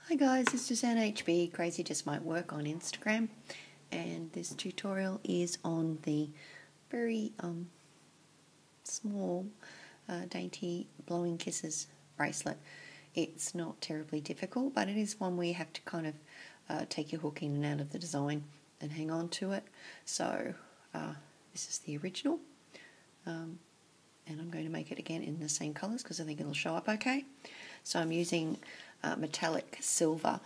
Hi guys, it's Suzanne HB, Crazy Just Might Work on Instagram, and this tutorial is on the very small, dainty Blowing Kisses bracelet. It's not terribly difficult, but it is one where you have to kind of take your hook in and out of the design and hang on to it. So this is the original, and I'm going to make it again in the same colours because I think it'll show up okay. So I'm using metallic silver.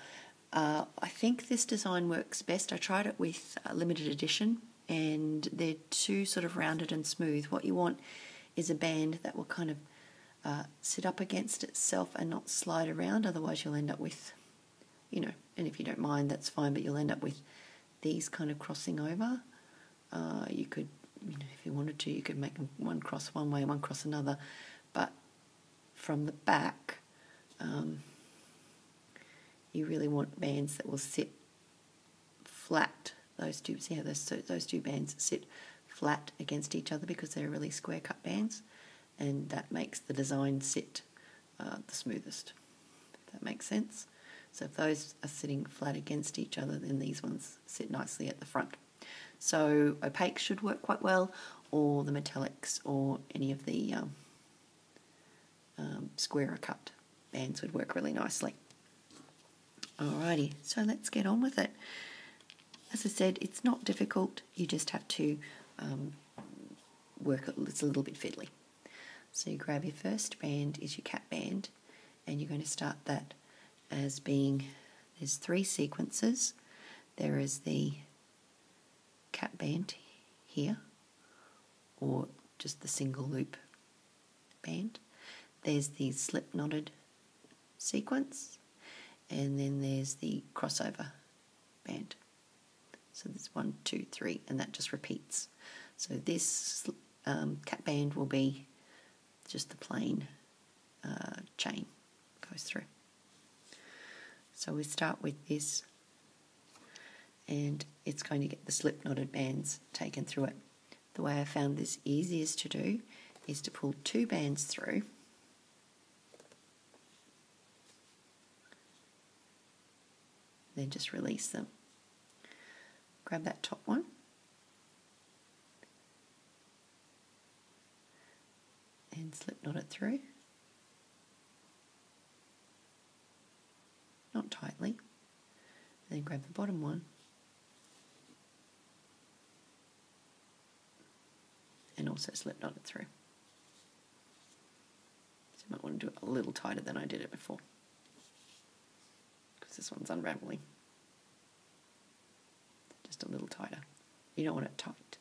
I think this design works best. I tried it with limited edition and they're too sort of rounded and smooth. What you want is a band that will kind of sit up against itself and not slide around, otherwise you'll end up with, and if you don't mind that's fine, but you'll end up with these kind of crossing over. You could, if you wanted to, you could make them one cross one way, one cross another, but from the back you really want bands that will sit flat. Those two, see how those two bands sit flat against each other because they're really square cut bands, and that makes the design sit the smoothest, if that makes sense. So if those are sitting flat against each other, then these ones sit nicely at the front. So opaque should work quite well, or the metallics, or any of the squarer cut bands would work really nicely. Alrighty, so let's get on with it. As I said, it's not difficult, you just have to work it, it's a little bit fiddly. So you grab your first band, is your cap band, and you're going to start that as being, there's 3 sequences. There is the cap band here, or just the single loop band. There's the slip knotted sequence, and then there's the crossover band. So there's 1, 2, 3, and that just repeats. So this cap band will be just the plain chain goes through. So we start with this, and it's going to get the slip knotted bands taken through it. The way I found this easiest to do is to pull 2 bands through, then just release them. Grab that top one, and slip knot it through, not tightly, then grab the bottom one and also slip knot it through. So you might want to do it a little tighter than I did it before, because this one's unraveling. Just a little tighter. You don't want it tight.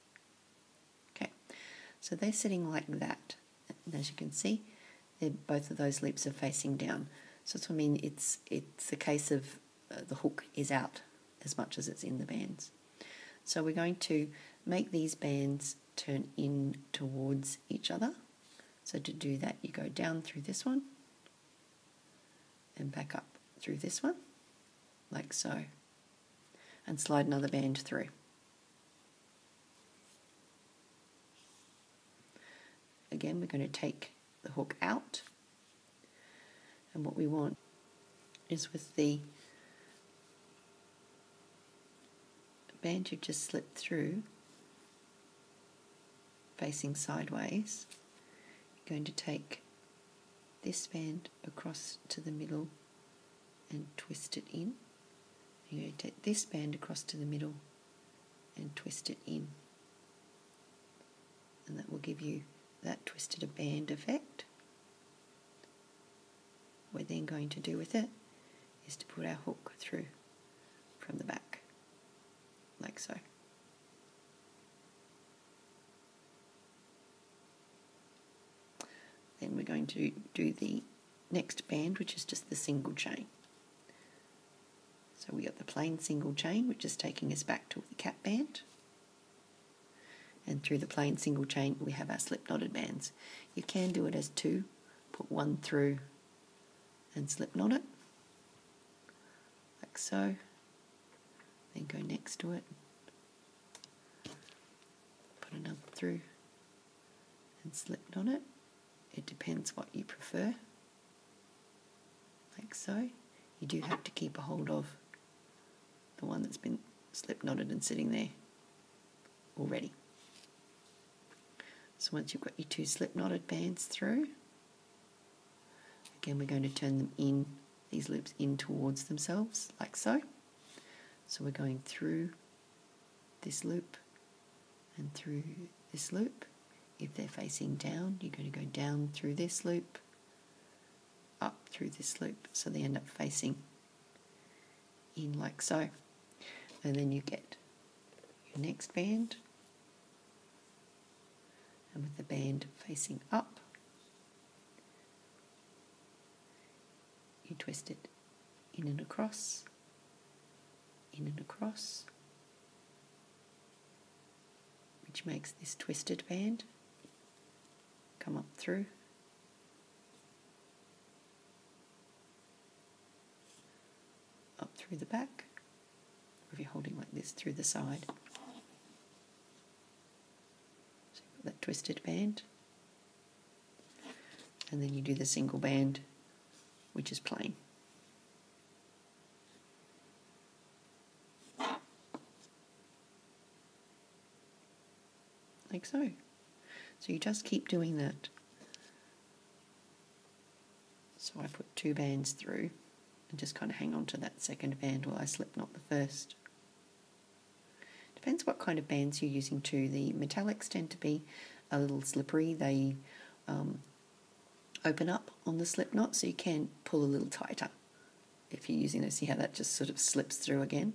Okay, so they're sitting like that, and as you can see, both of those loops are facing down. So that's what I mean. It's a case of the hook is out as much as it's in the bands. So we're going to make these bands turn in towards each other. So to do that, you go down through this one and back up through this one, like so, and slide another band through. Again, we're going to take the hook out, and what we want is with the band you've just slipped through facing sideways, you're going to take this band across to the middle and twist it in. You're going to take this band across to the middle and twist it in, and that will give you that twisted band effect. What we're then going to do with it is to put our hook through from the back, like so. Then we're going to do the next band, which is just the single chain. So we got the plain single chain, which is taking us back to the cap band, and through the plain single chain we have our slip knotted bands. You can do it as 2, put 1 through and slip knot it, like so, then go next to it, put another through and slip knot it. It depends what you prefer, like so. you do have to keep a hold of the one that's been slip knotted and sitting there already. So once you've got your 2 slip knotted bands through, again we're going to turn them in, these loops in towards themselves, like so. So we're going through this loop and through this loop. If they're facing down, you're going to go down through this loop, up through this loop, so they end up facing in like so. And then you get your next band, and with the band facing up, you twist it in and across, which makes this twisted band come up through, up through the back, or if you're holding like this, through the side. So you've got that twisted band, and then you do the single band, which is plain. Like so. So you just keep doing that. So I put 2 bands through and just kind of hang on to that second band while I slip knot the first. Depends what kind of bands you're using too. The metallics tend to be a little slippery. They open up on the slip knot, so you can pull a little tighter if you're using those. See how that just sort of slips through again?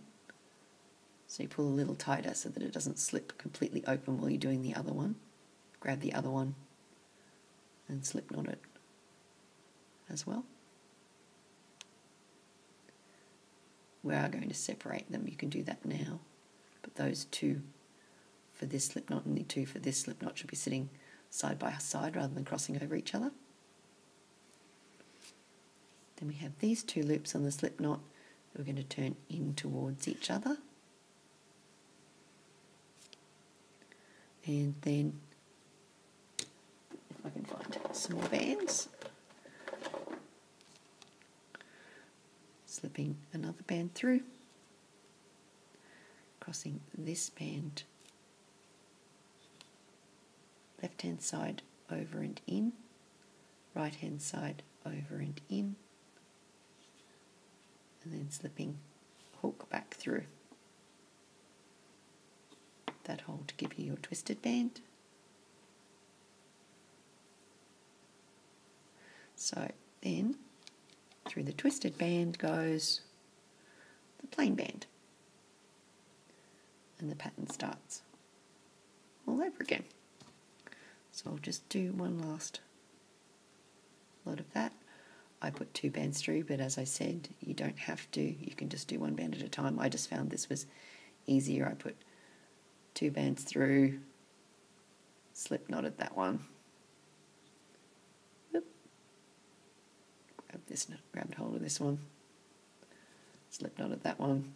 So you pull a little tighter so that it doesn't slip completely open while you're doing the other one. Grab the other one and slip knot it as well. We are going to separate them. You can do that now, but those 2 for this slip knot and the 2 for this slip knot should be sitting side by side rather than crossing over each other. Then we have these 2 loops on the slip knot that we're going to turn in towards each other. And then, if I can find some more bands, slipping another band through, crossing this band left hand side over and in, right hand side over and in, and then slipping hook back through that hole to give you your twisted band. So then through the twisted band goes the plain band, and the pattern starts all over again. So I'll just do one last lot of that. I put 2 bands through, but as I said, you don't have to. You can just do 1 band at a time. I just found this was easier. I put 2 bands through, slip knotted that one. Oop. Grabbed hold of this one, slip knotted that one.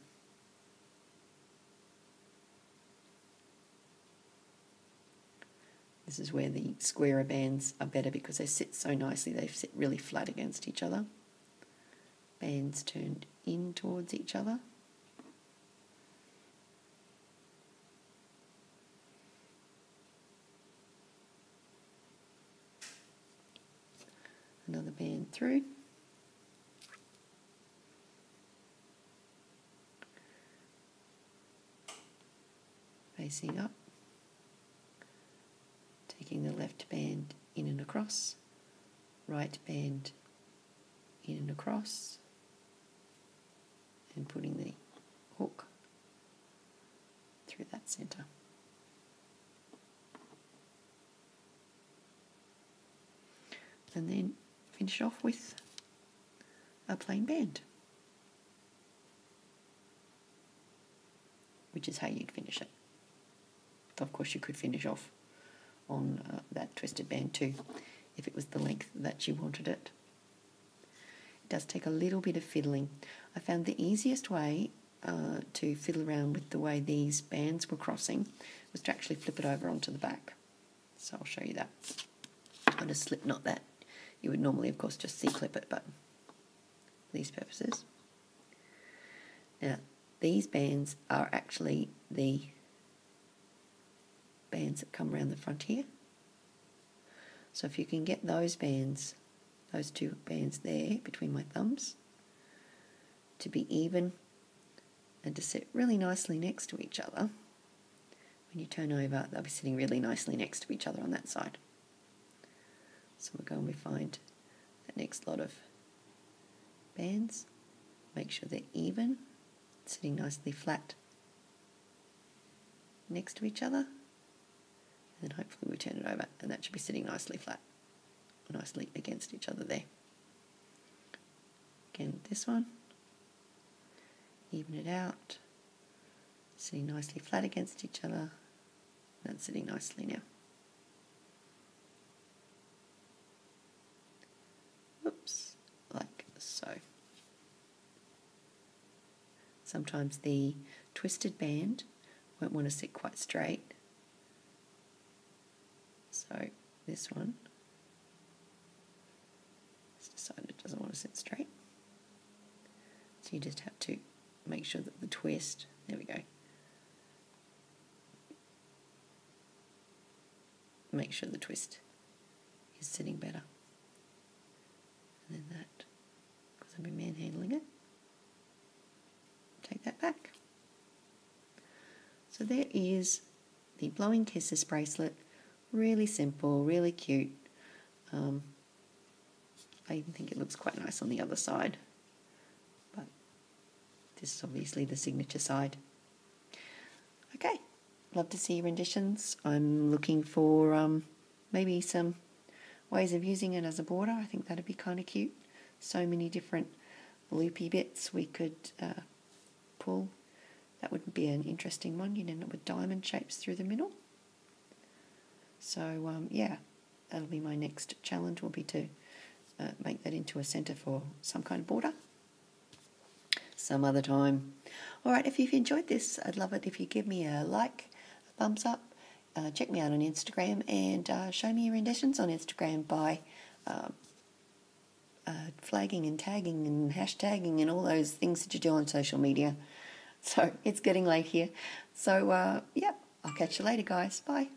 This is where the squarer bands are better because they sit so nicely. They sit really flat against each other. Bands turned in towards each other. Another band through. Facing up. Taking the left band in and across, right band in and across, and putting the hook through that centre. And then finish off with a plain band, which is how you'd finish it. Of course, you could finish off on that twisted band too, if it was the length that you wanted it. It does take a little bit of fiddling. I found the easiest way to fiddle around with the way these bands were crossing was to actually flip it over onto the back. So I'll show you that. I'll just slip knot that. You would normally, of course, just C-clip it, but for these purposes, Now, these bands are actually the bands that come around the front here. So if you can get those bands, those two bands there between my thumbs, to be even and to sit really nicely next to each other, when you turn over, they'll be sitting really nicely next to each other on that side. So we'll go and we find that next lot of bands, make sure they're even, sitting nicely flat next to each other, and then hopefully we turn it over and that should be sitting nicely flat, nicely against each other there. Again, this one, even it out, sitting nicely flat against each other, that's sitting nicely now. Oops, like so. Sometimes the twisted band won't want to sit quite straight, so this one has decided it doesn't want to sit straight. So you just have to make sure that the twist, there we go, make sure the twist is sitting better. And then that, because I've been manhandling it, take that back. So there is the Blowing Kisses bracelet. Really simple, really cute. I even think it looks quite nice on the other side. But this is obviously the signature side. Okay, love to see your renditions. I'm looking for maybe some ways of using it as a border. I think that'd be kind of cute. So many different loopy bits we could pull. That would be an interesting one. You'd end up with diamond shapes through the middle. So yeah, that'll be my next challenge, will be to make that into a centre for some kind of border some other time. Alright, if you've enjoyed this, I'd love it if you give me a like, a thumbs up, check me out on Instagram, and show me your renditions on Instagram by flagging and tagging and hashtagging and all those things that you do on social media. So it's getting late here. So yeah, I'll catch you later, guys. Bye.